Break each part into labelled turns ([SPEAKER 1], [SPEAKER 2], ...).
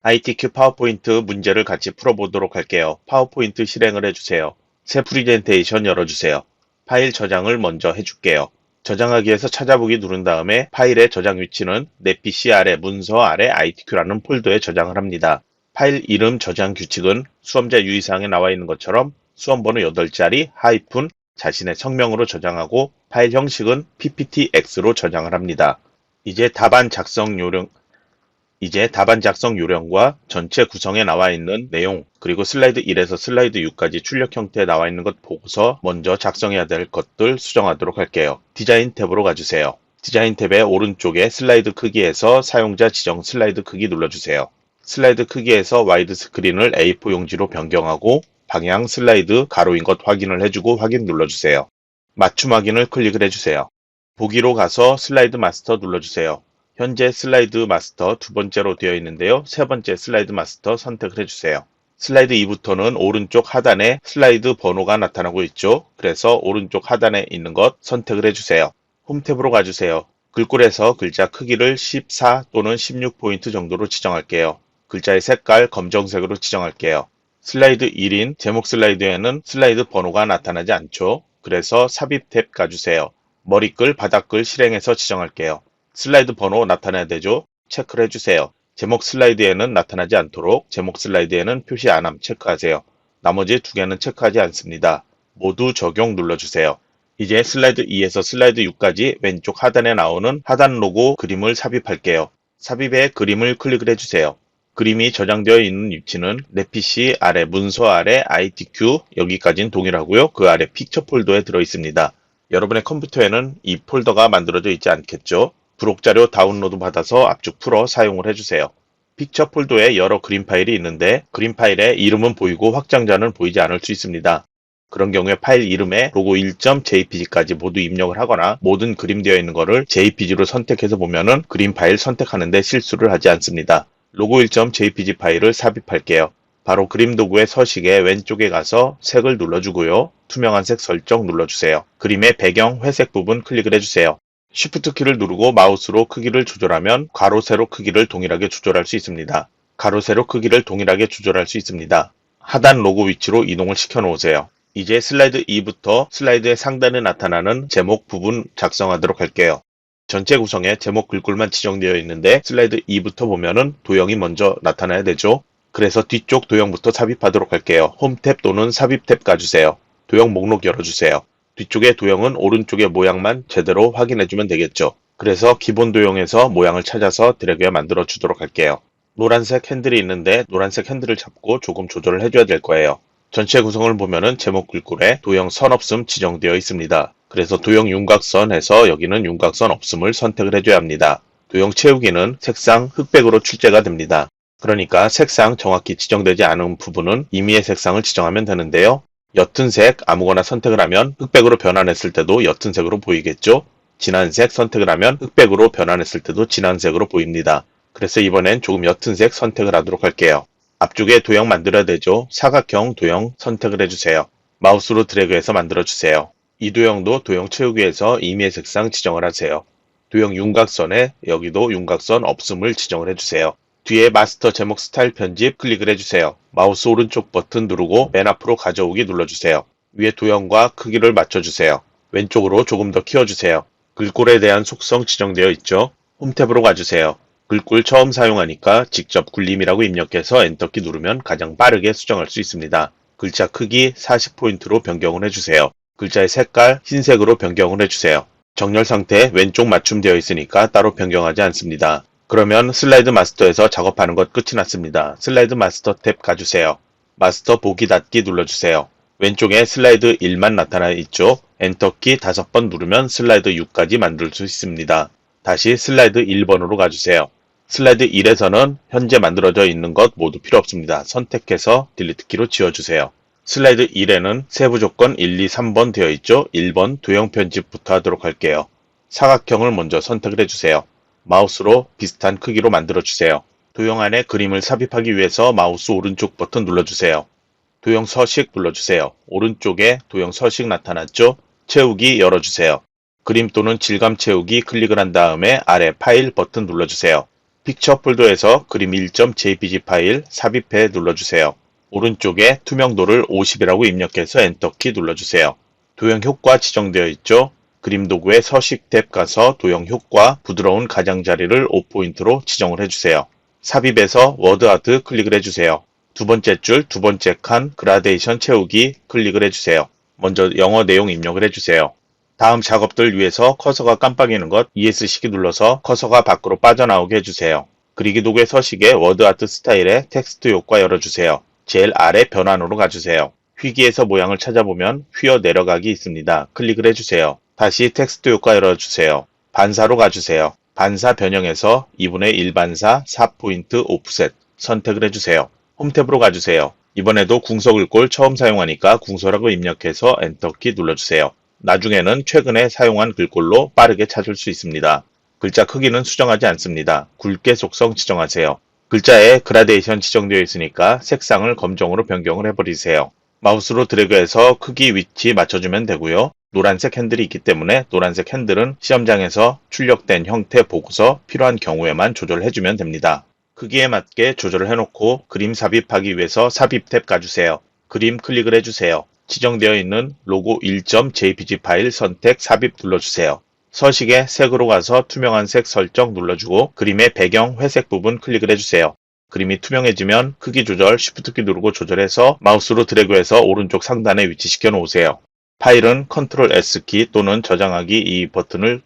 [SPEAKER 1] ITQ 파워포인트 문제를 같이 풀어보도록 할게요. 파워포인트 실행을 해주세요. 새 프리젠테이션 열어주세요. 파일 저장을 먼저 해줄게요. 저장하기 위해서 찾아보기 누른 다음에 파일의 저장 위치는 내 PC 아래 문서 아래 ITQ라는 폴더에 저장을 합니다. 파일 이름 저장 규칙은 수험자 유의사항에 나와 있는 것처럼 수험번호 8자리 하이픈 자신의 성명으로 저장하고 파일 형식은 PPTX로 저장을 합니다. 이제 답안 작성 요령과 전체 구성에 나와 있는 내용, 그리고 슬라이드 1에서 슬라이드 6까지 출력 형태에 나와 있는 것 보고서 먼저 작성해야 될 것들 수정하도록 할게요. 디자인 탭으로 가주세요. 디자인 탭의 오른쪽에 슬라이드 크기에서 사용자 지정 슬라이드 크기 눌러주세요. 슬라이드 크기에서 와이드 스크린을 A4 용지로 변경하고 방향 슬라이드 가로인 것 확인을 해주고 확인 눌러주세요. 맞춤 확인을 클릭을 해주세요. 보기로 가서 슬라이드 마스터 눌러주세요. 현재 슬라이드 마스터 두 번째로 되어 있는데요. 세 번째 슬라이드 마스터 선택을 해주세요. 슬라이드 2부터는 오른쪽 하단에 슬라이드 번호가 나타나고 있죠. 그래서 오른쪽 하단에 있는 것 선택을 해주세요. 홈 탭으로 가주세요. 글꼴에서 글자 크기를 14 또는 16포인트 정도로 지정할게요. 글자의 색깔 검정색으로 지정할게요. 슬라이드 1인 제목 슬라이드에는 슬라이드 번호가 나타나지 않죠. 그래서 삽입 탭 가주세요. 머리글, 바닥글 실행해서 지정할게요. 슬라이드 번호 나타나야 되죠? 체크를 해주세요. 제목 슬라이드에는 나타나지 않도록 제목 슬라이드에는 표시 안함 체크하세요. 나머지 두 개는 체크하지 않습니다. 모두 적용 눌러주세요. 이제 슬라이드 2에서 슬라이드 6까지 왼쪽 하단에 나오는 하단 로고 그림을 삽입할게요. 삽입에 그림을 클릭을 해주세요. 그림이 저장되어 있는 위치는 내 PC 아래 문서 아래 ITQ 여기까지는 동일하고요. 그 아래 픽처 폴더에 들어있습니다. 여러분의 컴퓨터에는 이 폴더가 만들어져 있지 않겠죠? 부록자료 다운로드 받아서 압축 풀어 사용을 해주세요. 픽처 폴더에 여러 그림 파일이 있는데 그림 파일의 이름은 보이고 확장자는 보이지 않을 수 있습니다. 그런 경우에 파일 이름에 로고 1.jpg까지 모두 입력을 하거나 모든 그림 되어 있는 것을 jpg로 선택해서 보면은 그림 파일 선택하는데 실수를 하지 않습니다. 로고 1.jpg 파일을 삽입할게요. 바로 그림 도구의 서식에 왼쪽에 가서 색을 눌러주고요. 투명한 색 설정 눌러주세요. 그림의 배경 회색 부분 클릭을 해주세요. Shift 키를 누르고 마우스로 크기를 조절하면 가로 세로 크기를 동일하게 조절할 수 있습니다. 가로 세로 크기를 동일하게 조절할 수 있습니다. 하단 로고 위치로 이동을 시켜 놓으세요. 이제 슬라이드 2부터 슬라이드의 상단에 나타나는 제목 부분 작성하도록 할게요. 전체 구성에 제목 글꼴만 지정되어 있는데 슬라이드 2부터 보면은 도형이 먼저 나타나야 되죠. 그래서 뒤쪽 도형부터 삽입하도록 할게요. 홈 탭 또는 삽입 탭 가주세요. 도형 목록 열어주세요. 뒤쪽의 도형은 오른쪽의 모양만 제대로 확인해주면 되겠죠. 그래서 기본 도형에서 모양을 찾아서 드래그해 만들어 주도록 할게요. 노란색 핸들이 있는데 노란색 핸들을 잡고 조금 조절을 해줘야 될 거예요. 전체 구성을 보면은 제목 글꼴에 도형 선 없음 지정되어 있습니다. 그래서 도형 윤곽선에서 여기는 윤곽선 없음을 선택을 해줘야 합니다. 도형 채우기는 색상 흑백으로 출제가 됩니다. 그러니까 색상 정확히 지정되지 않은 부분은 임의의 색상을 지정하면 되는데요. 옅은 색 아무거나 선택을 하면 흑백으로 변환했을 때도 옅은 색으로 보이겠죠? 진한 색 선택을 하면 흑백으로 변환했을 때도 진한 색으로 보입니다. 그래서 이번엔 조금 옅은 색 선택을 하도록 할게요. 앞쪽에 도형 만들어야 되죠? 사각형 도형 선택을 해주세요. 마우스로 드래그해서 만들어주세요. 이 도형도 도형 채우기에서 임의의 색상 지정을 하세요. 도형 윤곽선에 여기도 윤곽선 없음을 지정을 해주세요. 뒤에 마스터 제목 스타일 편집 클릭을 해주세요. 마우스 오른쪽 버튼 누르고 맨 앞으로 가져오기 눌러주세요. 위에 도형과 크기를 맞춰주세요. 왼쪽으로 조금 더 키워주세요. 글꼴에 대한 속성 지정되어 있죠? 홈 탭으로 가주세요. 글꼴 처음 사용하니까 직접 굴림이라고 입력해서 엔터키 누르면 가장 빠르게 수정할 수 있습니다. 글자 크기 40포인트로 변경을 해주세요. 글자의 색깔 흰색으로 변경을 해주세요. 정렬 상태 왼쪽 맞춤되어 있으니까 따로 변경하지 않습니다. 그러면 슬라이드 마스터에서 작업하는 것 끝이 났습니다. 슬라이드 마스터 탭 가주세요. 마스터 보기 닫기 눌러주세요. 왼쪽에 슬라이드 1만 나타나 있죠. 엔터키 5번 누르면 슬라이드 6까지 만들 수 있습니다. 다시 슬라이드 1번으로 가주세요. 슬라이드 1에서는 현재 만들어져 있는 것 모두 필요 없습니다. 선택해서 딜리트 키로 지워주세요. 슬라이드 1에는 세부 조건 1, 2, 3번 되어 있죠. 1번 도형 편집부터 하도록 할게요. 사각형을 먼저 선택을 해주세요. 마우스로 비슷한 크기로 만들어주세요. 도형 안에 그림을 삽입하기 위해서 마우스 오른쪽 버튼 눌러주세요. 도형 서식 눌러주세요. 오른쪽에 도형 서식 나타났죠? 채우기 열어주세요. 그림 또는 질감 채우기 클릭을 한 다음에 아래 파일 버튼 눌러주세요. 픽처 폴더에서 그림 1.jpg 파일 삽입해 눌러주세요. 오른쪽에 투명도를 50이라고 입력해서 엔터키 눌러주세요. 도형 효과 지정되어 있죠? 그림 도구의 서식 탭 가서 도형 효과 부드러운 가장자리를 5포인트로 지정을 해주세요. 삽입에서 워드 아트 클릭을 해주세요. 두 번째 줄, 두 번째 칸 그라데이션 채우기 클릭을 해주세요. 먼저 영어 내용 입력을 해주세요. 다음 작업들 위해서 커서가 깜빡이는 것 ESC키 눌러서 커서가 밖으로 빠져나오게 해주세요. 그리기 도구의 서식에 워드 아트 스타일의 텍스트 효과 열어주세요. 제일 아래 변환으로 가주세요. 휘기에서 모양을 찾아보면 휘어 내려가기 있습니다. 클릭을 해주세요. 다시 텍스트 효과 열어주세요. 반사로 가주세요. 반사 변형에서 2분의 1 반사 4포인트 오프셋 선택을 해주세요. 홈 탭으로 가주세요. 이번에도 궁서글꼴 처음 사용하니까 궁서라고 입력해서 엔터키 눌러주세요. 나중에는 최근에 사용한 글꼴로 빠르게 찾을 수 있습니다. 글자 크기는 수정하지 않습니다. 굵게 속성 지정하세요. 글자에 그라데이션 지정되어 있으니까 색상을 검정으로 변경을 해버리세요. 마우스로 드래그해서 크기 위치 맞춰주면 되고요. 노란색 핸들이 있기 때문에 노란색 핸들은 시험장에서 출력된 형태 보고서 필요한 경우에만 조절해주면 됩니다. 크기에 맞게 조절을 해놓고 그림 삽입하기 위해서 삽입 탭 가주세요. 그림 클릭을 해주세요. 지정되어 있는 로고 1.jpg 파일 선택 삽입 눌러주세요. 서식에 색으로 가서 투명한 색 설정 눌러주고 그림의 배경 회색 부분 클릭을 해주세요. 그림이 투명해지면 크기 조절 Shift키 누르고 조절해서 마우스로 드래그해서 오른쪽 상단에 위치시켜 놓으세요. 파일은 Ctrl S키 또는 저장하기 이 버튼을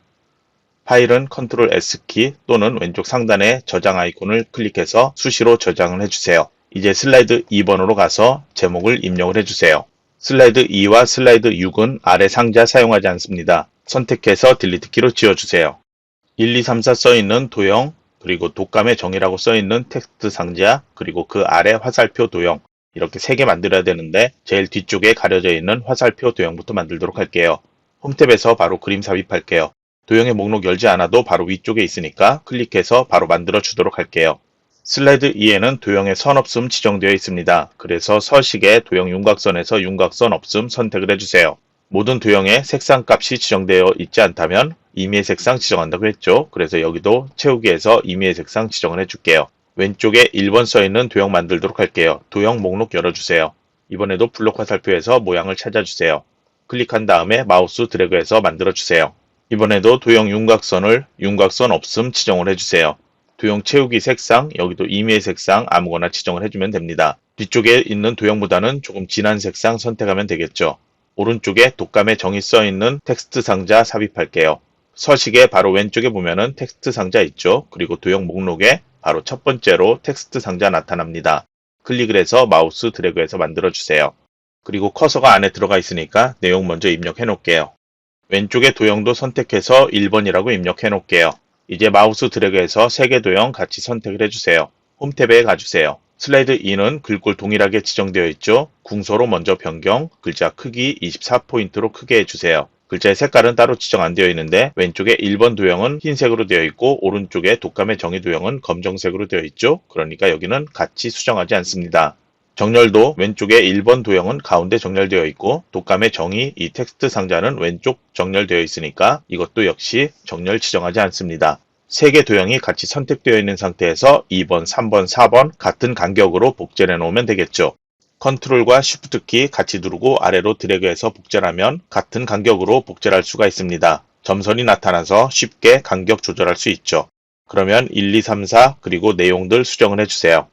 [SPEAKER 1] 파일은 Ctrl S키 또는 왼쪽 상단의 저장 아이콘을 클릭해서 수시로 저장을 해주세요. 이제 슬라이드 2번으로 가서 제목을 입력을 해주세요. 슬라이드 2와 슬라이드 6은 아래 상자 사용하지 않습니다. 선택해서 딜리트 키로 지워주세요. 1, 2, 3, 4 써있는 도형, 그리고 독감의 정의라고 써있는 텍스트 상자, 그리고 그 아래 화살표 도형 이렇게 3개 만들어야 되는데 제일 뒤쪽에 가려져 있는 화살표 도형부터 만들도록 할게요. 홈탭에서 바로 그림 삽입할게요. 도형의 목록 열지 않아도 바로 위쪽에 있으니까 클릭해서 바로 만들어 주도록 할게요. 슬라이드 2에는 도형의 선 없음 지정되어 있습니다. 그래서 서식에 도형 윤곽선에서 윤곽선 없음 선택을 해주세요. 모든 도형의 색상 값이 지정되어 있지 않다면 임의의 색상 지정한다고 했죠. 그래서 여기도 채우기에서 임의의 색상 지정을 해줄게요. 왼쪽에 1번 써있는 도형 만들도록 할게요. 도형 목록 열어주세요. 이번에도 블록 화살표에서 모양을 찾아주세요. 클릭한 다음에 마우스 드래그해서 만들어주세요. 이번에도 도형 윤곽선을 윤곽선 없음 지정을 해주세요. 도형 채우기 색상, 여기도 임의의 색상 아무거나 지정을 해주면 됩니다. 뒤쪽에 있는 도형보다는 조금 진한 색상 선택하면 되겠죠. 오른쪽에 독감의 정의 써있는 텍스트 상자 삽입할게요. 서식에 바로 왼쪽에 보면은 텍스트 상자 있죠. 그리고 도형 목록에 바로 첫 번째로 텍스트 상자 나타납니다. 클릭을 해서 마우스 드래그해서 만들어주세요. 그리고 커서가 안에 들어가 있으니까 내용 먼저 입력해 놓을게요. 왼쪽에 도형도 선택해서 1번이라고 입력해 놓을게요. 이제 마우스 드래그해서 3개 도형 같이 선택을 해주세요. 홈탭에 가주세요. 슬라이드 2는 글꼴 동일하게 지정되어 있죠. 궁서로 먼저 변경, 글자 크기 24포인트로 크게 해주세요. 글자의 색깔은 따로 지정 안 되어 있는데 왼쪽에 1번 도형은 흰색으로 되어 있고 오른쪽에 독감의 정의 도형은 검정색으로 되어 있죠. 그러니까 여기는 같이 수정하지 않습니다. 정렬도 왼쪽에 1번 도형은 가운데 정렬되어 있고 독감의 정의 이 텍스트 상자는 왼쪽 정렬되어 있으니까 이것도 역시 정렬 지정하지 않습니다. 3개 도형이 같이 선택되어 있는 상태에서 2번, 3번, 4번 같은 간격으로 복제해 놓으면 되겠죠. 컨트롤과 쉬프트키 같이 누르고 아래로 드래그해서 복제하면 같은 간격으로 복제할 수가 있습니다. 점선이 나타나서 쉽게 간격 조절할 수 있죠. 그러면 1, 2, 3, 4 그리고 내용들 수정을 해주세요.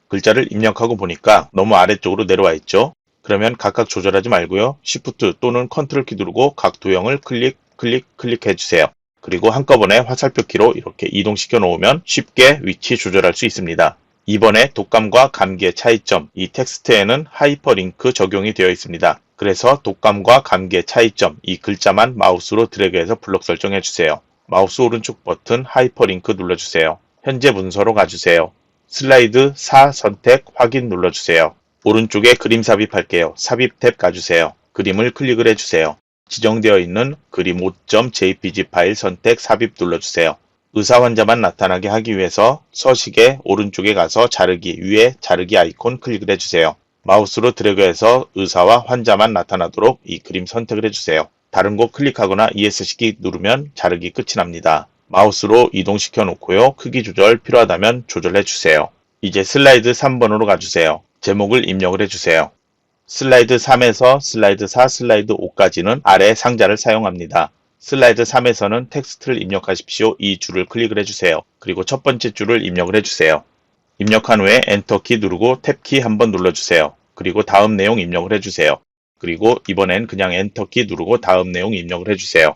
[SPEAKER 1] 글자를 입력하고 보니까 너무 아래쪽으로 내려와 있죠. 그러면 각각 조절하지 말고요. Shift 또는 Ctrl 키 누르고 각 도형을 클릭해 주세요. 그리고 한꺼번에 화살표 키로 이렇게 이동시켜 놓으면 쉽게 위치 조절할 수 있습니다. 이번에 독감과 감기의 차이점, 이 텍스트에는 하이퍼링크 적용이 되어 있습니다. 그래서 독감과 감기의 차이점, 이 글자만 마우스로 드래그해서 블록 설정해 주세요. 마우스 오른쪽 버튼 하이퍼링크 눌러주세요. 현재 문서로 가주세요. 슬라이드 4 선택 확인 눌러주세요. 오른쪽에 그림 삽입할게요. 삽입 탭 가주세요. 그림을 클릭을 해주세요. 지정되어 있는 그림 5.jpg 파일 선택 삽입 눌러주세요. 의사 환자만 나타나게 하기 위해서 서식의 오른쪽에 가서 자르기 위에 자르기 아이콘 클릭을 해주세요. 마우스로 드래그해서 의사와 환자만 나타나도록 이 그림 선택을 해주세요. 다른 곳 클릭하거나 ESC키 누르면 자르기 끝이 납니다. 마우스로 이동시켜 놓고요. 크기 조절 필요하다면 조절해 주세요. 이제 슬라이드 3번으로 가주세요. 제목을 입력을 해주세요. 슬라이드 3에서 슬라이드 4, 슬라이드 5까지는 아래 상자를 사용합니다. 슬라이드 3에서는 텍스트를 입력하십시오. 이 줄을 클릭을 해주세요. 그리고 첫 번째 줄을 입력을 해주세요. 입력한 후에 엔터키 누르고 탭키 한번 눌러주세요. 그리고 다음 내용 입력을 해주세요. 그리고 이번엔 그냥 엔터키 누르고 다음 내용 입력을 해주세요.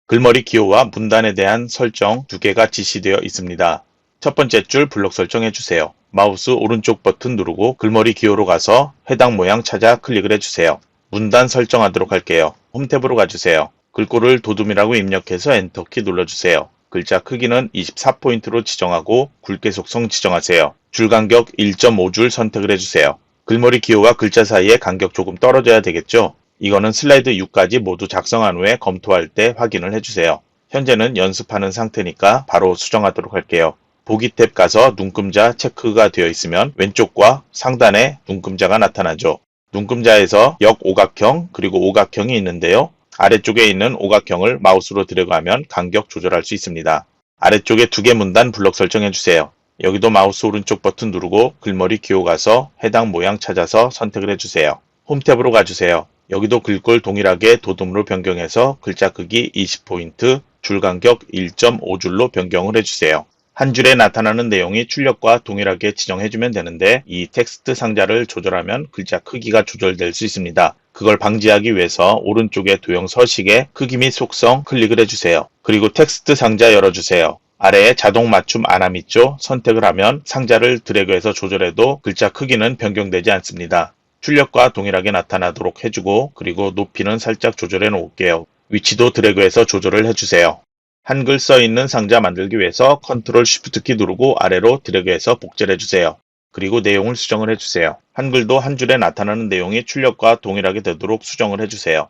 [SPEAKER 1] 글머리 기호와 문단에 대한 설정 두 개가 지시되어 있습니다. 첫 번째 줄 블록 설정해주세요. 마우스 오른쪽 버튼 누르고 글머리 기호로 가서 해당 모양 찾아 클릭을 해주세요. 문단 설정하도록 할게요. 홈 탭으로 가주세요. 글꼴을 도둠이라고 입력해서 엔터키 눌러주세요. 글자 크기는 24포인트로 지정하고 굵게 속성 지정하세요. 줄 간격 1.5줄 선택을 해주세요. 글머리 기호와 글자 사이에 간격 조금 떨어져야 되겠죠? 이거는 슬라이드 6까지 모두 작성한 후에 검토할 때 확인을 해주세요. 현재는 연습하는 상태니까 바로 수정하도록 할게요. 보기 탭 가서 눈금자 체크가 되어 있으면 왼쪽과 상단에 눈금자가 나타나죠. 눈금자에서 역오각형 그리고 오각형이 있는데요. 아래쪽에 있는 오각형을 마우스로 들어가면 간격 조절할 수 있습니다. 아래쪽에 두 개 문단 블록 설정해주세요. 여기도 마우스 오른쪽 버튼 누르고 글머리 기호 가서 해당 모양 찾아서 선택을 해주세요. 홈 탭으로 가주세요. 여기도 글꼴 동일하게 도둠으로 변경해서 글자 크기 20포인트, 줄 간격 1.5줄로 변경을 해주세요. 한 줄에 나타나는 내용이 출력과 동일하게 지정해주면 되는데 이 텍스트 상자를 조절하면 글자 크기가 조절될 수 있습니다. 그걸 방지하기 위해서 오른쪽에 도형 서식에 크기 및 속성 클릭을 해주세요. 그리고 텍스트 상자 열어주세요. 아래에 자동 맞춤 안함 있죠? 선택을 하면 상자를 드래그해서 조절해도 글자 크기는 변경되지 않습니다. 출력과 동일하게 나타나도록 해주고 그리고 높이는 살짝 조절해 놓을게요. 위치도 드래그해서 조절을 해주세요. 한글 써있는 상자 만들기 위해서 컨트롤 쉬프트 키 누르고 아래로 드래그해서 복제를 해주세요. 그리고 내용을 수정을 해주세요. 한글도 한 줄에 나타나는 내용이 출력과 동일하게 되도록 수정을 해주세요.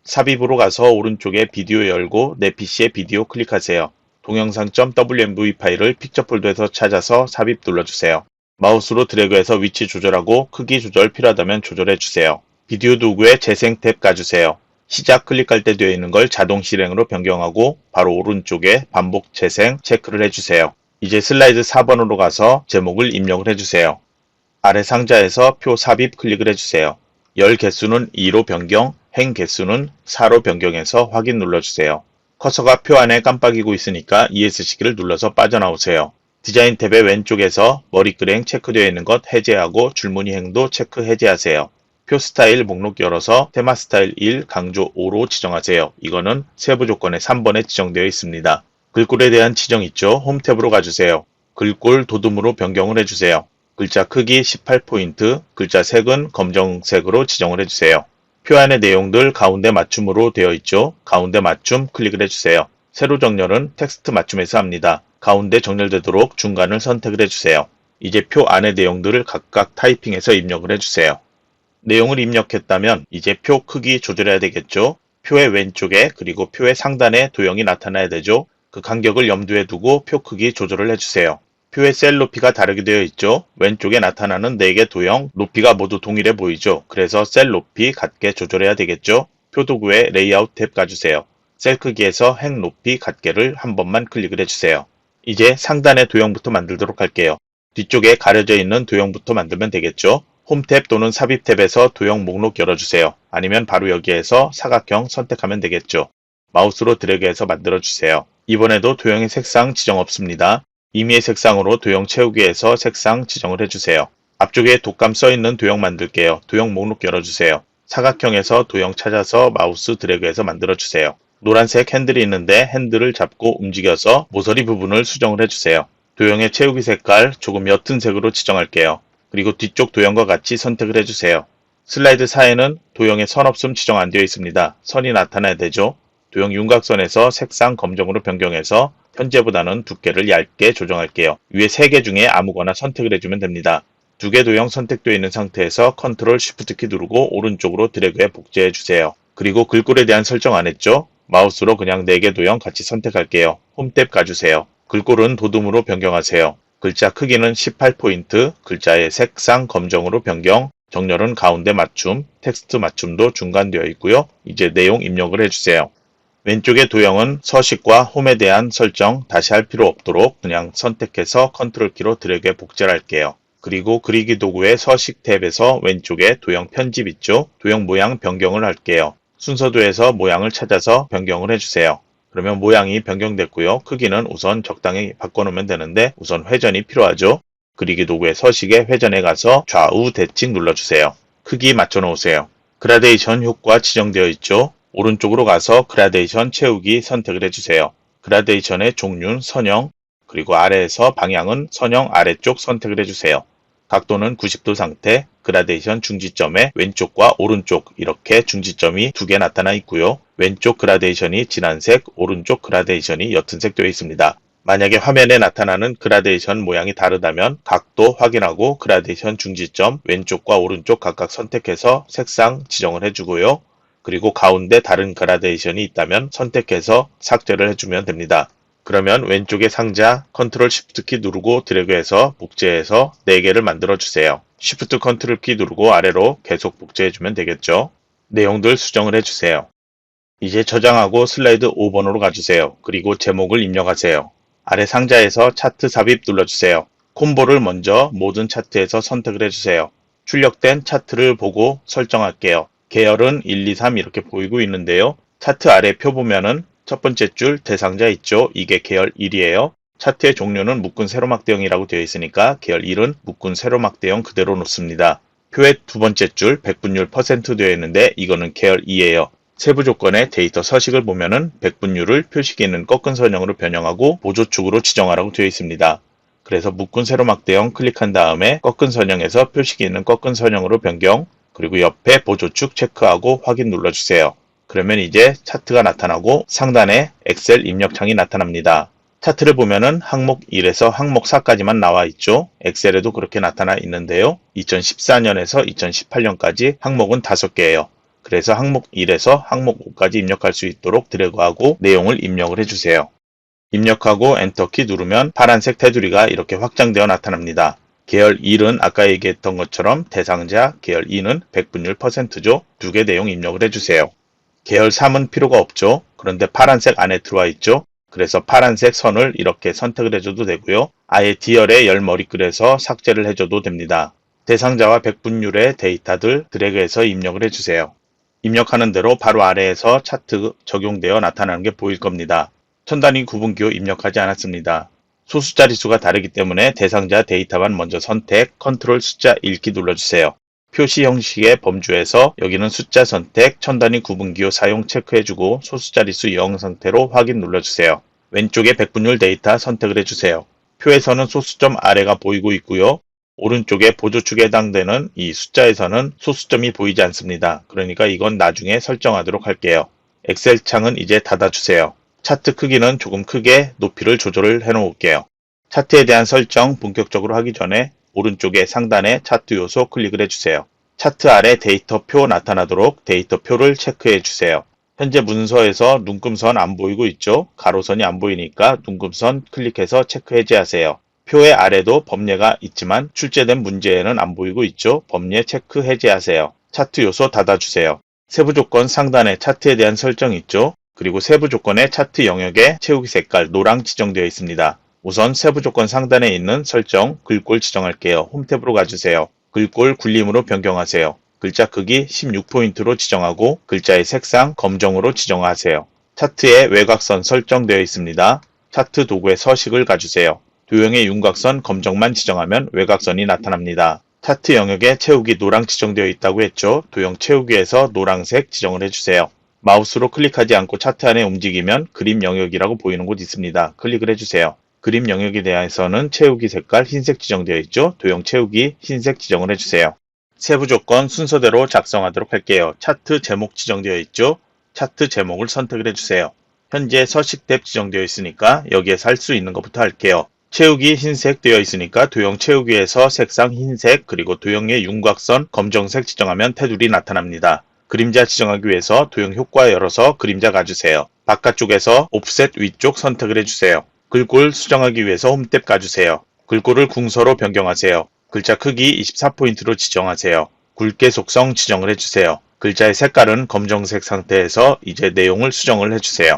[SPEAKER 1] 삽입으로 가서 오른쪽에 비디오 열고 내 PC에 비디오 클릭하세요. 동영상.wmv 파일을 픽처 폴더에서 찾아서 삽입 눌러주세요. 마우스로 드래그해서 위치 조절하고 크기 조절 필요하다면 조절해주세요. 비디오 도구에 재생 탭 가주세요. 시작 클릭할 때 되어 있는 걸 자동 실행으로 변경하고 바로 오른쪽에 반복 재생 체크를 해주세요. 이제 슬라이드 4번으로 가서 제목을 입력을 해주세요. 아래 상자에서 표 삽입 클릭을 해주세요. 열 개수는 2로 변경, 행 개수는 4로 변경해서 확인 눌러주세요. 커서가 표 안에 깜빡이고 있으니까 ESC키를 눌러서 빠져나오세요. 디자인 탭의 왼쪽에서 머리끄랭 체크되어 있는 것 해제하고 줄무늬 행도 체크 해제하세요. 표 스타일 목록 열어서 테마 스타일 1 강조 5로 지정하세요. 이거는 세부 조건의 3번에 지정되어 있습니다. 글꼴에 대한 지정 있죠? 홈 탭으로 가주세요. 글꼴 도둠으로 변경을 해주세요. 글자 크기 18포인트, 글자 색은 검정색으로 지정을 해주세요. 표 안의 내용들 가운데 맞춤으로 되어 있죠? 가운데 맞춤 클릭을 해주세요. 세로 정렬은 텍스트 맞춤에서 합니다. 가운데 정렬되도록 중간을 선택을 해주세요. 이제 표 안의 내용들을 각각 타이핑해서 입력을 해주세요. 내용을 입력했다면 이제 표 크기 조절해야 되겠죠? 표의 왼쪽에 그리고 표의 상단에 도형이 나타나야 되죠? 그 간격을 염두에 두고 표 크기 조절을 해주세요. 표의 셀 높이가 다르게 되어 있죠? 왼쪽에 나타나는 4개 도형 높이가 모두 동일해 보이죠? 그래서 셀 높이 같게 조절해야 되겠죠? 표 도구에 레이아웃 탭 가주세요. 셀 크기에서 행 높이 같게를 한 번만 클릭을 해주세요. 이제 상단의 도형부터 만들도록 할게요. 뒤쪽에 가려져 있는 도형부터 만들면 되겠죠? 홈 탭 또는 삽입 탭에서 도형 목록 열어주세요. 아니면 바로 여기에서 사각형 선택하면 되겠죠. 마우스로 드래그해서 만들어주세요. 이번에도 도형의 색상 지정 없습니다. 임의의 색상으로 도형 채우기에서 색상 지정을 해주세요. 앞쪽에 독감 써있는 도형 만들게요. 도형 목록 열어주세요. 사각형에서 도형 찾아서 마우스 드래그해서 만들어주세요. 노란색 핸들이 있는데 핸들을 잡고 움직여서 모서리 부분을 수정을 해주세요. 도형의 채우기 색깔 조금 옅은 색으로 지정할게요. 그리고 뒤쪽 도형과 같이 선택을 해주세요. 슬라이드 4에는 도형의 선 없음 지정 안 되어 있습니다. 선이 나타나야 되죠. 도형 윤곽선에서 색상 검정으로 변경해서 현재보다는 두께를 얇게 조정할게요. 위에 3개 중에 아무거나 선택을 해주면 됩니다. 2개 도형 선택되어 있는 상태에서 컨트롤 쉬프트 키 누르고 오른쪽으로 드래그해 복제해 주세요. 그리고 글꼴에 대한 설정 안 했죠? 마우스로 그냥 4개 도형 같이 선택할게요. 홈 탭 가주세요. 글꼴은 도둠으로 변경하세요. 글자 크기는 18포인트, 글자의 색상 검정으로 변경, 정렬은 가운데 맞춤, 텍스트 맞춤도 중간되어 있고요. 이제 내용 입력을 해주세요. 왼쪽의 도형은 서식과 홈에 대한 설정 다시 할 필요 없도록 그냥 선택해서 컨트롤 키로 드래그에 복제를 할게요. 그리고 그리기 도구의 서식 탭에서 왼쪽에 도형 편집 있죠? 도형 모양 변경을 할게요. 순서도에서 모양을 찾아서 변경을 해주세요. 그러면 모양이 변경됐고요. 크기는 우선 적당히 바꿔놓으면 되는데 우선 회전이 필요하죠. 그리기 도구의 서식에 회전에 가서 좌우 대칭 눌러주세요. 크기 맞춰 놓으세요. 그라데이션 효과 지정되어 있죠. 오른쪽으로 가서 그라데이션 채우기 선택을 해주세요. 그라데이션의 종류는 선형, 그리고 아래에서 방향은 선형 아래쪽 선택을 해주세요. 각도는 90도 상태, 그라데이션 중지점에 왼쪽과 오른쪽 이렇게 중지점이 두 개 나타나 있고요. 왼쪽 그라데이션이 진한색, 오른쪽 그라데이션이 옅은색 되어 있습니다. 만약에 화면에 나타나는 그라데이션 모양이 다르다면 각도 확인하고 그라데이션 중지점 왼쪽과 오른쪽 각각 선택해서 색상 지정을 해주고요. 그리고 가운데 다른 그라데이션이 있다면 선택해서 삭제를 해주면 됩니다. 그러면 왼쪽의 상자 컨트롤 쉬프트 키 누르고 드래그해서 복제해서 4개를 만들어 주세요. 쉬프트 컨트롤 키 누르고 아래로 계속 복제해 주면 되겠죠. 내용들 수정을 해주세요. 이제 저장하고 슬라이드 5번으로 가주세요. 그리고 제목을 입력하세요. 아래 상자에서 차트 삽입 눌러주세요. 콤보를 먼저 모든 차트에서 선택을 해주세요. 출력된 차트를 보고 설정할게요. 계열은 1, 2, 3 이렇게 보이고 있는데요. 차트 아래 표 보면은 첫 번째 줄 대상자 있죠? 이게 계열 1이에요. 차트의 종류는 묶은 세로막대형이라고 되어 있으니까 계열 1은 묶은 세로막대형 그대로 놓습니다. 표의 두 번째 줄 백분율 % 되어 있는데 이거는 계열 2예요. 세부 조건의 데이터 서식을 보면은 백분율을 표식에 있는 꺾은 선형으로 변형하고 보조축으로 지정하라고 되어 있습니다. 그래서 묶은 세로막대형 클릭한 다음에 꺾은 선형에서 표식에 있는 꺾은 선형으로 변경, 그리고 옆에 보조축 체크하고 확인 눌러주세요. 그러면 이제 차트가 나타나고 상단에 엑셀 입력창이 나타납니다. 차트를 보면은 항목 1에서 항목 4까지만 나와 있죠. 엑셀에도 그렇게 나타나 있는데요. 2014년에서 2018년까지 항목은 5개예요. 그래서 항목 1에서 항목 5까지 입력할 수 있도록 드래그하고 내용을 입력을 해주세요. 입력하고 엔터키 누르면 파란색 테두리가 이렇게 확장되어 나타납니다. 계열 1은 아까 얘기했던 것처럼 대상자, 계열 2는 백분율 %죠. 2개 내용 입력을 해주세요. 계열 3은 필요가 없죠. 그런데 파란색 안에 들어와 있죠. 그래서 파란색 선을 이렇게 선택을 해줘도 되고요. 아예 D열에 열 머리글에서 삭제를 해줘도 됩니다. 대상자와 백분율의 데이터들 드래그해서 입력을 해주세요. 입력하는 대로 바로 아래에서 차트 적용되어 나타나는 게 보일 겁니다. 천단위 구분기호 입력하지 않았습니다. 소수 자릿수가 다르기 때문에 대상자 데이터만 먼저 선택, 컨트롤 숫자 읽기 눌러주세요. 표시 형식의 범주에서 여기는 숫자 선택, 천단위 구분기호 사용 체크해주고 소수 자릿수 0 상태로 확인 눌러주세요. 왼쪽에 백분율 데이터 선택을 해주세요. 표에서는 소수점 아래가 보이고 있고요. 오른쪽에 보조축에 해당되는 이 숫자에서는 소수점이 보이지 않습니다. 그러니까 이건 나중에 설정하도록 할게요. 엑셀 창은 이제 닫아주세요. 차트 크기는 조금 크게 높이를 조절을 해 놓을게요. 차트에 대한 설정 본격적으로 하기 전에 오른쪽에 상단에 차트 요소 클릭을 해주세요. 차트 아래 데이터표 나타나도록 데이터표를 체크해 주세요. 현재 문서에서 눈금선 안 보이고 있죠? 가로선이 안 보이니까 눈금선 클릭해서 체크 해제하세요. 표의 아래도 범례가 있지만 출제된 문제에는 안 보이고 있죠? 범례 체크 해제하세요. 차트 요소 닫아주세요. 세부 조건 상단에 차트에 대한 설정 있죠? 그리고 세부 조건의 차트 영역에 채우기 색깔 노랑 지정되어 있습니다. 우선 세부 조건 상단에 있는 설정 글꼴 지정할게요. 홈 탭으로 가주세요. 글꼴 굴림으로 변경하세요. 글자 크기 16포인트로 지정하고 글자의 색상 검정으로 지정하세요. 차트에 외곽선 설정되어 있습니다. 차트 도구의 서식을 가주세요. 도형의 윤곽선 검정만 지정하면 외곽선이 나타납니다. 차트 영역에 채우기 노랑 지정되어 있다고 했죠. 도형 채우기에서 노란색 지정을 해주세요. 마우스로 클릭하지 않고 차트 안에 움직이면 그림 영역이라고 보이는 곳 있습니다. 클릭을 해주세요. 그림 영역에 대해서는 채우기 색깔 흰색 지정되어 있죠. 도형 채우기 흰색 지정을 해주세요. 세부 조건 순서대로 작성하도록 할게요. 차트 제목 지정되어 있죠. 차트 제목을 선택을 해주세요. 현재 서식 탭 지정되어 있으니까 여기에서 할 수 있는 것부터 할게요. 채우기 흰색 되어 있으니까 도형 채우기에서 색상 흰색 그리고 도형의 윤곽선 검정색 지정하면 테두리 나타납니다. 그림자 지정하기 위해서 도형 효과 열어서 그림자 가주세요. 바깥쪽에서 옵셋 위쪽 선택을 해주세요. 글꼴 수정하기 위해서 홈탭 가주세요. 글꼴을 궁서로 변경하세요. 글자 크기 24포인트로 지정하세요. 굵게 속성 지정을 해주세요. 글자의 색깔은 검정색 상태에서 이제 내용을 수정을 해주세요.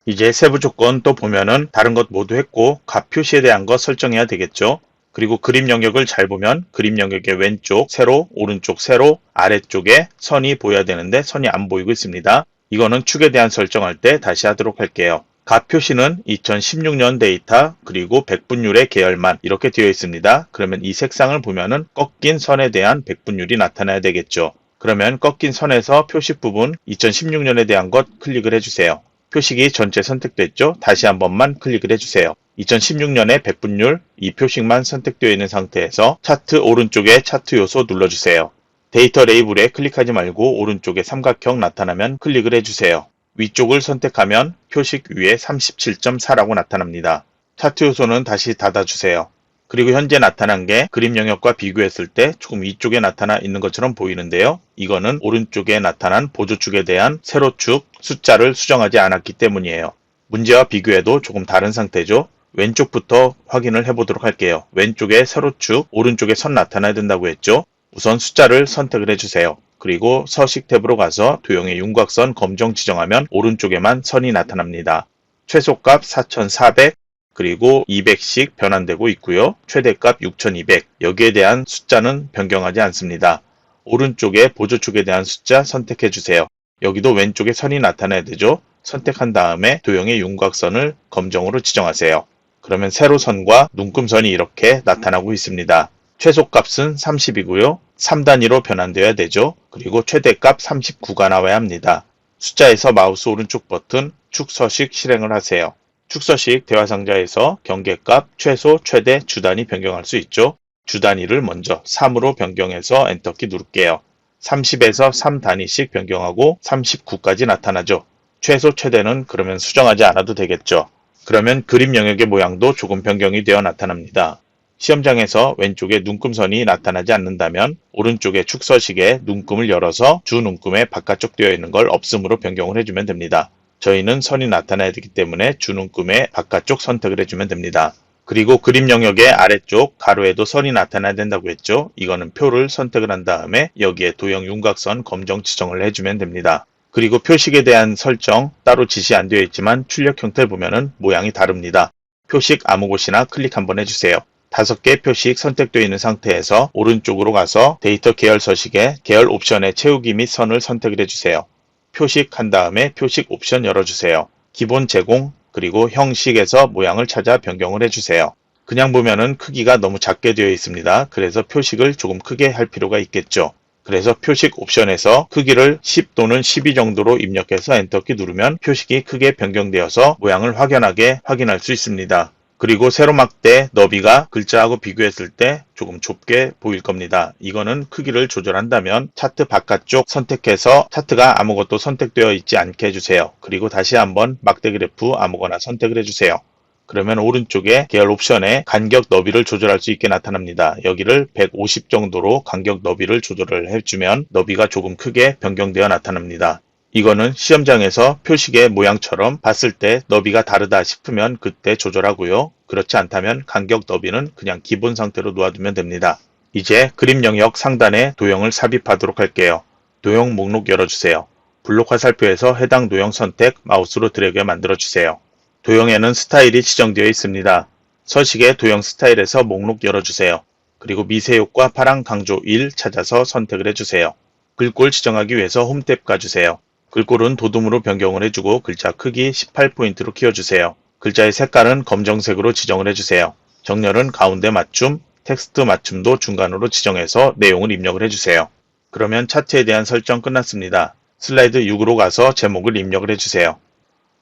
[SPEAKER 1] 이제 세부 조건 또 보면은 다른 것 모두 했고 값 표시에 대한 거 설정해야 되겠죠. 그리고 그림 영역을 잘 보면 그림 영역의 왼쪽 세로, 오른쪽 세로, 아래쪽에 선이 보여야 되는데 선이 안 보이고 있습니다. 이거는 축에 대한 설정할 때 다시 하도록 할게요. 값 표시는 2016년 데이터 그리고 백분율의 계열만 이렇게 되어 있습니다. 그러면 이 색상을 보면은 꺾인 선에 대한 백분율이 나타나야 되겠죠. 그러면 꺾인 선에서 표식 부분 2016년에 대한 것 클릭을 해주세요. 표식이 전체 선택됐죠? 다시 한 번만 클릭을 해주세요. 2016년의 백분율 이 표식만 선택되어 있는 상태에서 차트 오른쪽에 차트 요소 눌러주세요. 데이터 레이블에 클릭하지 말고 오른쪽에 삼각형 나타나면 클릭을 해주세요. 위쪽을 선택하면 표식 위에 37.4라고 나타납니다. 차트 요소는 다시 닫아주세요. 그리고 현재 나타난 게 그림 영역과 비교했을 때 조금 위쪽에 나타나 있는 것처럼 보이는데요. 이거는 오른쪽에 나타난 보조축에 대한 세로축 숫자를 수정하지 않았기 때문이에요. 문제와 비교해도 조금 다른 상태죠. 왼쪽부터 확인을 해보도록 할게요. 왼쪽에 세로축, 오른쪽에 선 나타나야 된다고 했죠. 우선 숫자를 선택을 해주세요. 그리고 서식 탭으로 가서 도형의 윤곽선 검정 지정하면 오른쪽에만 선이 나타납니다. 최소값 4400, 그리고 200씩 변환되고 있고요. 최대값 6200. 여기에 대한 숫자는 변경하지 않습니다. 오른쪽에 보조축에 대한 숫자 선택해 주세요. 여기도 왼쪽에 선이 나타나야 되죠. 선택한 다음에 도형의 윤곽선을 검정으로 지정하세요. 그러면 세로선과 눈금선이 이렇게 나타나고 있습니다. 최소값은 30이고요. 3단위로 변환되어야 되죠. 그리고 최대값 39가 나와야 합니다. 숫자에서 마우스 오른쪽 버튼 축서식 실행을 하세요. 축서식 대화상자에서 경계값, 최소, 최대, 주단위 변경할 수 있죠. 주단위를 먼저 3으로 변경해서 엔터키 누를게요. 30에서 3단위씩 변경하고 39까지 나타나죠. 최소, 최대는 그러면 수정하지 않아도 되겠죠. 그러면 그림 영역의 모양도 조금 변경이 되어 나타납니다. 시험장에서 왼쪽에 눈금선이 나타나지 않는다면 오른쪽에 축서식에 눈금을 열어서 주 눈금의 바깥쪽 되어 있는 걸 없음으로 변경을 해주면 됩니다. 저희는 선이 나타나야 되기 때문에 주 눈금의 바깥쪽 선택을 해주면 됩니다. 그리고 그림 영역의 아래쪽 가로에도 선이 나타나야 된다고 했죠. 이거는 표를 선택을 한 다음에 여기에 도형 윤곽선 검정 지정을 해주면 됩니다. 그리고 표식에 대한 설정 따로 지시 안 되어 있지만 출력 형태를 보면은 모양이 다릅니다. 표식 아무 곳이나 클릭 한번 해주세요. 5개 표식 선택되어 있는 상태에서 오른쪽으로 가서 데이터 계열 서식에 계열 옵션의 채우기 및 선을 선택을 해주세요. 표식한 다음에 표식 옵션 열어주세요. 기본 제공 그리고 형식에서 모양을 찾아 변경을 해주세요. 그냥 보면은 크기가 너무 작게 되어 있습니다. 그래서 표식을 조금 크게 할 필요가 있겠죠. 그래서 표식 옵션에서 크기를 10 또는 12 정도로 입력해서 엔터키 누르면 표식이 크게 변경되어서 모양을 확연하게 확인할 수 있습니다. 그리고 세로막대 너비가 글자하고 비교했을 때 조금 좁게 보일 겁니다. 이거는 크기를 조절한다면 차트 바깥쪽 선택해서 차트가 아무것도 선택되어 있지 않게 해주세요. 그리고 다시 한번 막대 그래프 아무거나 선택을 해주세요. 그러면 오른쪽에 계열 옵션에 간격 너비를 조절할 수 있게 나타납니다. 여기를 150 정도로 간격 너비를 조절을 해주면 너비가 조금 크게 변경되어 나타납니다. 이거는 시험장에서 표식의 모양처럼 봤을 때 너비가 다르다 싶으면 그때 조절하고요. 그렇지 않다면 간격 너비는 그냥 기본 상태로 놓아두면 됩니다. 이제 그림 영역 상단에 도형을 삽입하도록 할게요. 도형 목록 열어주세요. 블록 화살표에서 해당 도형 선택 마우스로 드래그 만들어주세요. 도형에는 스타일이 지정되어 있습니다. 서식의 도형 스타일에서 목록 열어주세요. 그리고 미세효과 파랑 강조 1 찾아서 선택을 해주세요. 글꼴 지정하기 위해서 홈 탭 가주세요. 글꼴은 도둠으로 변경을 해주고 글자 크기 18포인트로 키워주세요. 글자의 색깔은 검정색으로 지정을 해주세요. 정렬은 가운데 맞춤, 텍스트 맞춤도 중간으로 지정해서 내용을 입력을 해주세요. 그러면 차트에 대한 설정 끝났습니다. 슬라이드 6으로 가서 제목을 입력을 해주세요.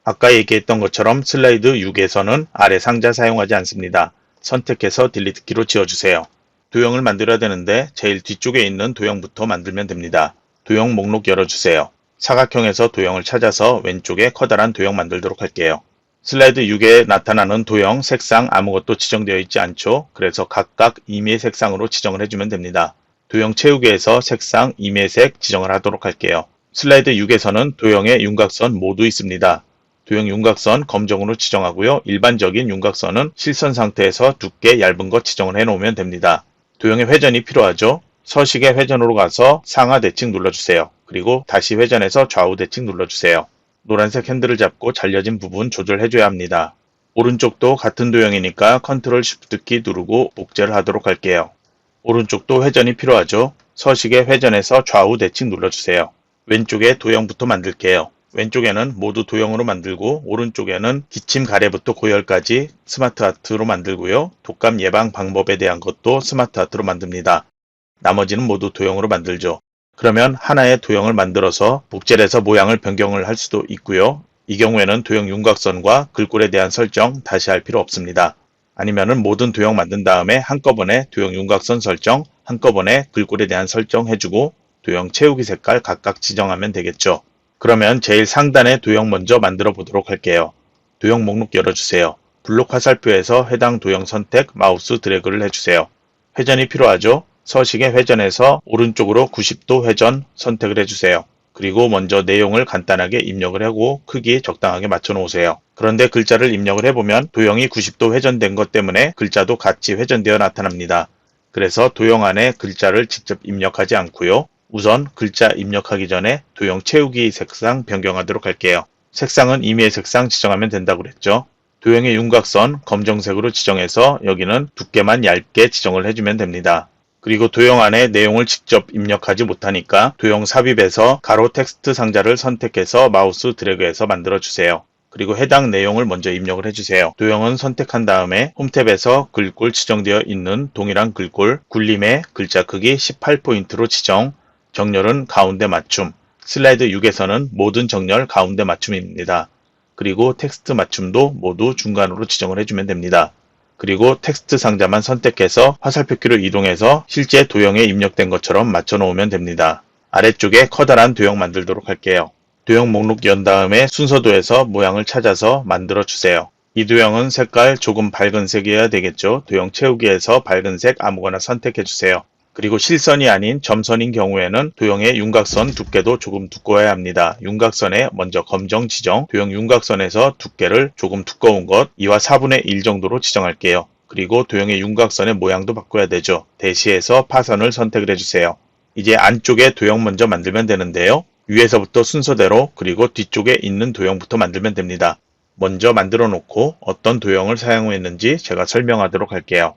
[SPEAKER 1] 아까 얘기했던 것처럼 슬라이드 6에서는 아래 상자 사용하지 않습니다. 선택해서 딜리트 키로 지워주세요. 도형을 만들어야 되는데 제일 뒤쪽에 있는 도형부터 만들면 됩니다. 도형 목록 열어주세요. 사각형에서 도형을 찾아서 왼쪽에 커다란 도형 만들도록 할게요. 슬라이드 6에 나타나는 도형 색상 아무것도 지정되어 있지 않죠. 그래서 각각 임의 색상으로 지정을 해주면 됩니다. 도형 채우기에서 색상 임의색 지정을 하도록 할게요. 슬라이드 6에서는 도형의 윤곽선 모두 있습니다. 도형 윤곽선 검정으로 지정하고요. 일반적인 윤곽선은 실선 상태에서 두께 얇은 것 지정을 해놓으면 됩니다. 도형의 회전이 필요하죠. 서식의 회전으로 가서 상하 대칭 눌러주세요. 그리고 다시 회전해서 좌우 대칭 눌러주세요. 노란색 핸들을 잡고 잘려진 부분 조절해줘야 합니다. 오른쪽도 같은 도형이니까 컨트롤 쉬프트 키 누르고 복제를 하도록 할게요. 오른쪽도 회전이 필요하죠. 서식에 회전해서 좌우 대칭 눌러주세요. 왼쪽에 도형부터 만들게요. 왼쪽에는 모두 도형으로 만들고 오른쪽에는 기침 가래부터 고열까지 스마트 아트로 만들고요. 독감 예방 방법에 대한 것도 스마트 아트로 만듭니다. 나머지는 모두 도형으로 만들죠. 그러면 하나의 도형을 만들어서 복제를 해서 모양을 변경을 할 수도 있고요. 이 경우에는 도형 윤곽선과 글꼴에 대한 설정 다시 할 필요 없습니다. 아니면은 모든 도형 만든 다음에 한꺼번에 도형 윤곽선 설정, 한꺼번에 글꼴에 대한 설정 해주고 도형 채우기 색깔 각각 지정하면 되겠죠. 그러면 제일 상단의 도형 먼저 만들어 보도록 할게요. 도형 목록 열어주세요. 블록 화살표에서 해당 도형 선택, 마우스 드래그를 해주세요. 회전이 필요하죠? 서식에 회전해서 오른쪽으로 90도 회전 선택을 해주세요. 그리고 먼저 내용을 간단하게 입력을 하고 크기 적당하게 맞춰 놓으세요. 그런데 글자를 입력을 해보면 도형이 90도 회전된 것 때문에 글자도 같이 회전되어 나타납니다. 그래서 도형 안에 글자를 직접 입력하지 않고요. 우선 글자 입력하기 전에 도형 채우기 색상 변경하도록 할게요. 색상은 임의의 색상 지정하면 된다고 그랬죠. 도형의 윤곽선 검정색으로 지정해서 여기는 두께만 얇게 지정을 해주면 됩니다. 그리고 도형 안에 내용을 직접 입력하지 못하니까 도형 삽입에서 가로 텍스트 상자를 선택해서 마우스 드래그해서 만들어주세요. 그리고 해당 내용을 먼저 입력을 해주세요. 도형은 선택한 다음에 홈탭에서 글꼴 지정되어 있는 동일한 글꼴, 굴림의 글자 크기 18포인트로 지정, 정렬은 가운데 맞춤, 슬라이드 6에서는 모든 정렬 가운데 맞춤입니다. 그리고 텍스트 맞춤도 모두 중간으로 지정을 해주면 됩니다. 그리고 텍스트 상자만 선택해서 화살표 키로 이동해서 실제 도형에 입력된 것처럼 맞춰 놓으면 됩니다. 아래쪽에 커다란 도형 만들도록 할게요. 도형 목록 연 다음에 순서도에서 모양을 찾아서 만들어 주세요. 이 도형은 색깔 조금 밝은 색이어야 되겠죠. 도형 채우기에서 밝은 색 아무거나 선택해 주세요. 그리고 실선이 아닌 점선인 경우에는 도형의 윤곽선 두께도 조금 두꺼워야 합니다. 윤곽선에 먼저 검정 지정, 도형 윤곽선에서 두께를 조금 두꺼운 것 2와 4분의 1 정도로 지정할게요. 그리고 도형의 윤곽선의 모양도 바꿔야 되죠. 대시해서 파선을 선택을 해주세요. 이제 안쪽에 도형 먼저 만들면 되는데요. 위에서부터 순서대로 그리고 뒤쪽에 있는 도형부터 만들면 됩니다. 먼저 만들어 놓고 어떤 도형을 사용했는지 제가 설명하도록 할게요.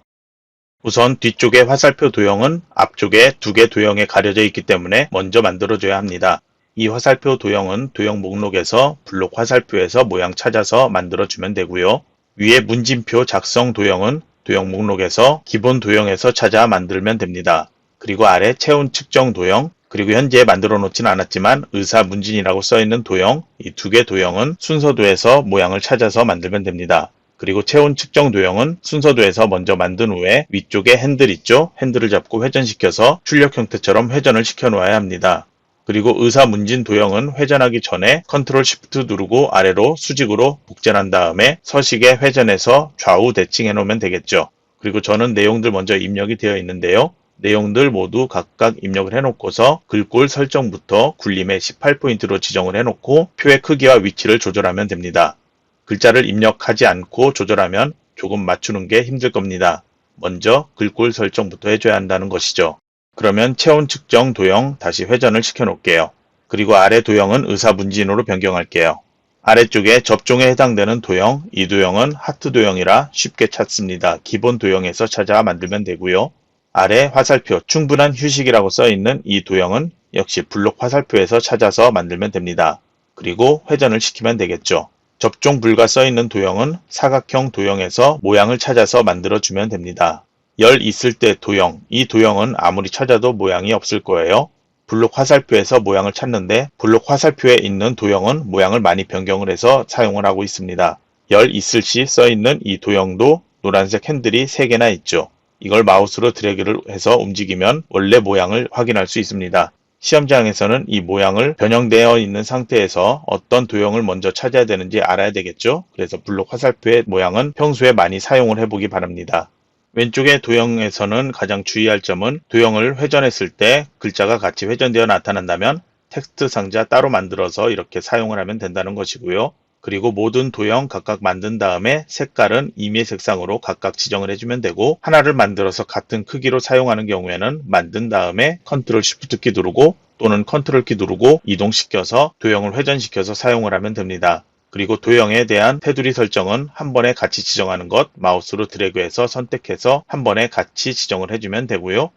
[SPEAKER 1] 우선 뒤쪽의 화살표 도형은 앞쪽에 두 개 도형에 가려져 있기 때문에 먼저 만들어줘야 합니다. 이 화살표 도형은 도형 목록에서 블록 화살표에서 모양 찾아서 만들어주면 되고요. 위에 문진표 작성 도형은 도형 목록에서 기본 도형에서 찾아 만들면 됩니다. 그리고 아래 체온 측정 도형, 그리고 현재 만들어 놓진 않았지만 의사 문진이라고 써있는 도형, 이 두 개 도형은 순서도에서 모양을 찾아서 만들면 됩니다. 그리고 체온 측정 도형은 순서도에서 먼저 만든 후에 위쪽에 핸들 있죠? 핸들을 잡고 회전시켜서 출력 형태처럼 회전을 시켜 놓아야 합니다. 그리고 의사 문진 도형은 회전하기 전에 컨트롤 쉬프트 누르고 아래로 수직으로 복제한 다음에 서식에 회전해서 좌우 대칭해 놓으면 되겠죠. 그리고 저는 내용들 먼저 입력이 되어 있는데요. 내용들 모두 각각 입력을 해놓고서 글꼴 설정부터 굴림의 18포인트로 지정을 해놓고 표의 크기와 위치를 조절하면 됩니다. 글자를 입력하지 않고 조절하면 조금 맞추는 게 힘들 겁니다. 먼저 글꼴 설정부터 해줘야 한다는 것이죠. 그러면 체온 측정 도형 다시 회전을 시켜 놓을게요. 그리고 아래 도형은 의사 문진으로 변경할게요. 아래쪽에 접종에 해당되는 도형, 이 도형은 하트 도형이라 쉽게 찾습니다. 기본 도형에서 찾아 만들면 되고요. 아래 화살표 충분한 휴식이라고 써있는 이 도형은 역시 블록 화살표에서 찾아서 만들면 됩니다. 그리고 회전을 시키면 되겠죠. 접종 불가 써있는 도형은 사각형 도형에서 모양을 찾아서 만들어주면 됩니다. 열 있을 때 도형, 이 도형은 아무리 찾아도 모양이 없을 거예요. 블록 화살표에서 모양을 찾는데 블록 화살표에 있는 도형은 모양을 많이 변경을 해서 사용을 하고 있습니다. 열 있을 시 써있는 이 도형도 노란색 핸들이 3개나 있죠. 이걸 마우스로 드래그를 해서 움직이면 원래 모양을 확인할 수 있습니다. 시험장에서는 이 모양을 변형되어 있는 상태에서 어떤 도형을 먼저 찾아야 되는지 알아야 되겠죠. 그래서 블록 화살표의 모양은 평소에 많이 사용을 해보기 바랍니다. 왼쪽의 도형에서는 가장 주의할 점은 도형을 회전했을 때 글자가 같이 회전되어 나타난다면 텍스트 상자 따로 만들어서 이렇게 사용을 하면 된다는 것이고요. 그리고 모든 도형 각각 만든 다음에 색깔은 임의 색상으로 각각 지정을 해주면 되고, 하나를 만들어서 같은 크기로 사용하는 경우에는 만든 다음에 컨트롤 쉬프트 키 누르고 또는 컨트롤 키 누르고 이동시켜서 도형을 회전시켜서 사용을 하면 됩니다. 그리고 도형에 대한 테두리 설정은 한 번에 같이 지정하는 것, 마우스로 드래그해서 선택해서 한 번에 같이 지정을 해주면 되고요.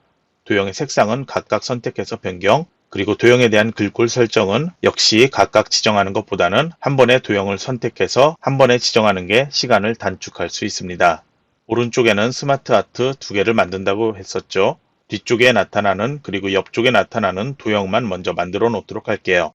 [SPEAKER 1] 도형의 색상은 각각 선택해서 변경, 그리고 도형에 대한 글꼴 설정은 역시 각각 지정하는 것보다는 한 번에 도형을 선택해서 한 번에 지정하는 게 시간을 단축할 수 있습니다. 오른쪽에는 스마트 아트 두 개를 만든다고 했었죠. 뒤쪽에 나타나는 그리고 옆쪽에 나타나는 도형만 먼저 만들어 놓도록 할게요.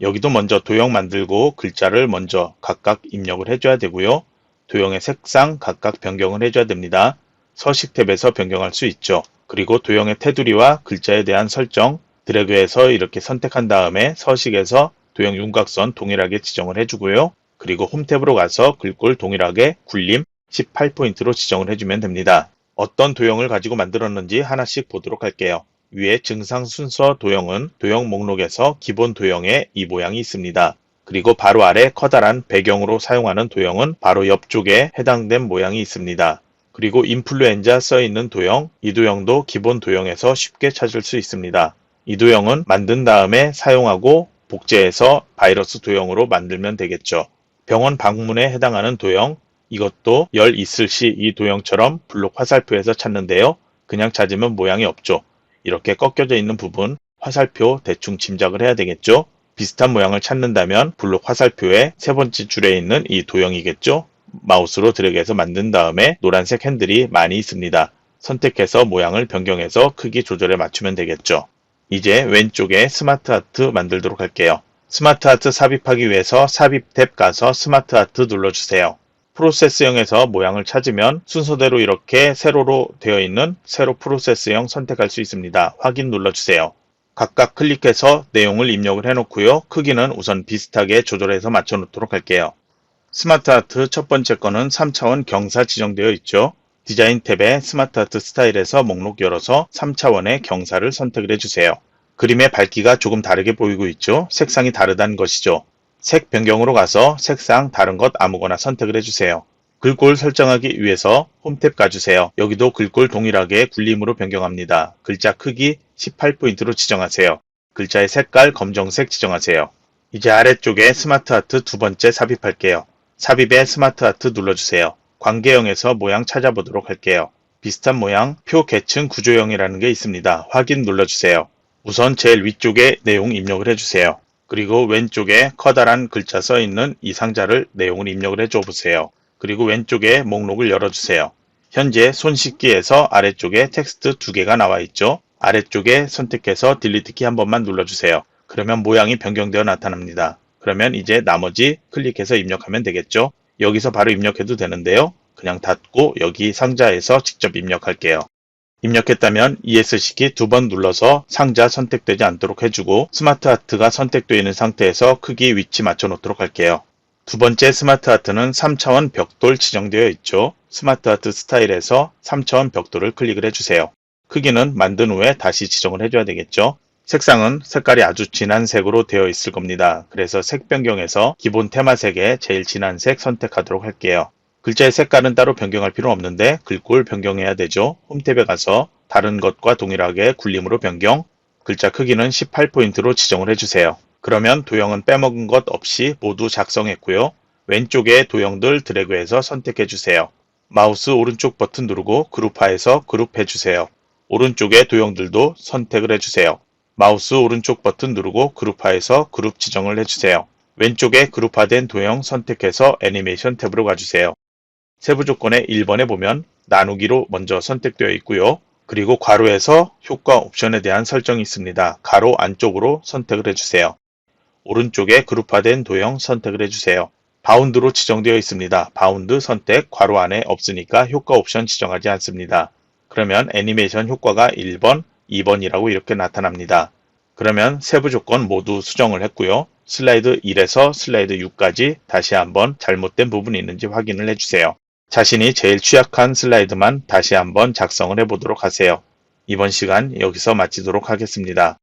[SPEAKER 1] 여기도 먼저 도형 만들고 글자를 먼저 각각 입력을 해줘야 되고요. 도형의 색상 각각 변경을 해줘야 됩니다. 서식 탭에서 변경할 수 있죠. 그리고 도형의 테두리와 글자에 대한 설정, 드래그해서 이렇게 선택한 다음에 서식에서 도형 윤곽선 동일하게 지정을 해주고요. 그리고 홈 탭으로 가서 글꼴 동일하게 굴림 18포인트로 지정을 해주면 됩니다. 어떤 도형을 가지고 만들었는지 하나씩 보도록 할게요. 위에 증상 순서 도형은 도형 목록에서 기본 도형에 이 모양이 있습니다. 그리고 바로 아래 커다란 배경으로 사용하는 도형은 바로 옆쪽에 해당된 모양이 있습니다. 그리고 인플루엔자 써있는 도형, 이 도형도 기본 도형에서 쉽게 찾을 수 있습니다. 이 도형은 만든 다음에 사용하고 복제해서 바이러스 도형으로 만들면 되겠죠. 병원 방문에 해당하는 도형, 이것도 열 있을 시 이 도형처럼 블록 화살표에서 찾는데요. 그냥 찾으면 모양이 없죠. 이렇게 꺾여져 있는 부분, 화살표 대충 짐작을 해야 되겠죠. 비슷한 모양을 찾는다면 블록 화살표의 세 번째 줄에 있는 이 도형이겠죠. 마우스로 드래그해서 만든 다음에 노란색 핸들이 많이 있습니다. 선택해서 모양을 변경해서 크기 조절해 맞추면 되겠죠. 이제 왼쪽에 스마트 아트 만들도록 할게요. 스마트 아트 삽입하기 위해서 삽입 탭 가서 스마트 아트 눌러주세요. 프로세스형에서 모양을 찾으면 순서대로 이렇게 세로로 되어 있는 세로 프로세스형 선택할 수 있습니다. 확인 눌러주세요. 각각 클릭해서 내용을 입력을 해놓고요. 크기는 우선 비슷하게 조절해서 맞춰 놓도록 할게요. 스마트 아트 첫 번째 거는 3차원 경사 지정되어 있죠. 디자인 탭에 스마트 아트 스타일에서 목록 열어서 3차원의 경사를 선택을 해주세요. 그림의 밝기가 조금 다르게 보이고 있죠. 색상이 다르다는 것이죠. 색 변경으로 가서 색상 다른 것 아무거나 선택을 해주세요. 글꼴 설정하기 위해서 홈 탭 가주세요. 여기도 글꼴 동일하게 굴림으로 변경합니다. 글자 크기 18포인트로 지정하세요. 글자의 색깔 검정색 지정하세요. 이제 아래쪽에 스마트 아트 두 번째 삽입할게요. 삽입에 스마트 아트 눌러주세요. 관계형에서 모양 찾아보도록 할게요. 비슷한 모양 표 계층 구조형이라는 게 있습니다. 확인 눌러주세요. 우선 제일 위쪽에 내용 입력을 해주세요. 그리고 왼쪽에 커다란 글자 써있는 이 상자를 내용을 입력을 해줘 보세요. 그리고 왼쪽에 목록을 열어주세요. 현재 손 씻기에서 아래쪽에 텍스트 두 개가 나와 있죠. 아래쪽에 선택해서 딜리트 키 한 번만 눌러주세요. 그러면 모양이 변경되어 나타납니다. 그러면 이제 나머지 클릭해서 입력하면 되겠죠. 여기서 바로 입력해도 되는데요. 그냥 닫고 여기 상자에서 직접 입력할게요. 입력했다면 ESC 키 두 번 눌러서 상자 선택되지 않도록 해주고 스마트 아트가 선택되어 있는 상태에서 크기 위치 맞춰 놓도록 할게요. 두 번째 스마트 아트는 3차원 벽돌 지정되어 있죠. 스마트 아트 스타일에서 3차원 벽돌을 클릭을 해주세요. 크기는 만든 후에 다시 지정을 해줘야 되겠죠. 색상은 색깔이 아주 진한 색으로 되어 있을 겁니다. 그래서 색 변경에서 기본 테마색에 제일 진한 색 선택하도록 할게요. 글자의 색깔은 따로 변경할 필요는 없는데 글꼴 변경해야 되죠. 홈탭에 가서 다른 것과 동일하게 굴림으로 변경, 글자 크기는 18포인트로 지정을 해주세요. 그러면 도형은 빼먹은 것 없이 모두 작성했고요. 왼쪽에 도형들 드래그해서 선택해주세요. 마우스 오른쪽 버튼 누르고 그룹화해서 그룹해주세요. 오른쪽의 도형들도 선택을 해주세요. 마우스 오른쪽 버튼 누르고 그룹화해서 그룹 지정을 해주세요. 왼쪽에 그룹화된 도형 선택해서 애니메이션 탭으로 가주세요. 세부 조건의 1번에 보면 나누기로 먼저 선택되어 있고요. 그리고 괄호에서 효과 옵션에 대한 설정이 있습니다. 가로 안쪽으로 선택을 해주세요. 오른쪽에 그룹화된 도형 선택을 해주세요. 바운드로 지정되어 있습니다. 바운드 선택 괄호 안에 없으니까 효과 옵션 지정하지 않습니다. 그러면 애니메이션 효과가 1번, 2번이라고 이렇게 나타납니다. 그러면 세부 조건 모두 수정을 했고요. 슬라이드 1에서 슬라이드 6까지 다시 한번 잘못된 부분이 있는지 확인을 해주세요. 자신이 제일 취약한 슬라이드만 다시 한번 작성을 해보도록 하세요. 이번 시간 여기서 마치도록 하겠습니다.